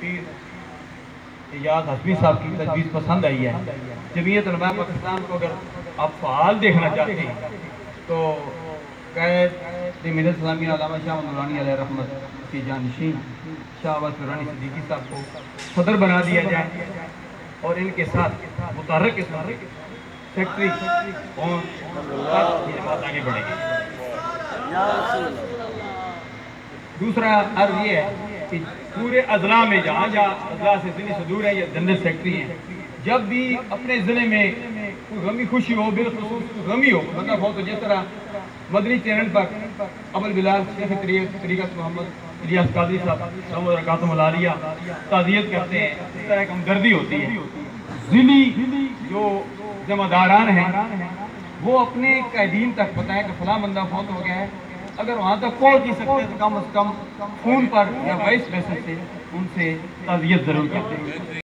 پیر ایاز ہاشمی صاحب کی تجویز پسند آئی ہے۔ جمعیت علماء پاکستان کو اگر آپ فعال دیکھنا چاہتے ہیں تو قائد ملت اسلامی علامہ شاہ نورانی علیہ رحمت کی جانشین شاہ عباس نورانی صدیقی صاحب کو صدر بنا دیا جائے اور ان کے ساتھ متحرک قسم کے سیکٹری اور بات آگے بڑھے گی۔ دوسرا عرض یہ ہے کہ پورے اضلاع میں جہاں اضلاع سے ضلع صدور ہیں یا جنرل سیکٹری ہیں، جب بھی اپنے ضلع میں کوئی غمی خوشی ہو، بالخصوص غمی ہو، مطلب ہو تو جس طرح مدنی چینل پر ابو البلال شیخ طریقت محمد الیاس قادری صاحب سلام برکاتہ العالیہ تعزیت کرتے ہیں، اس طرح ایک ہمدردی ہوتی ہے۔ ضلعی جو ذمہ داران ہیں وہ اپنے قائدین تک بتائیں کہ فلاں بندہ فوت ہو گیا ہے، اگر وہاں تک پہنچ نہیں سکتے تو کم از کم فون پر یا وائس میسج سے ان سے تعزیت ضرور کرتے ہیں۔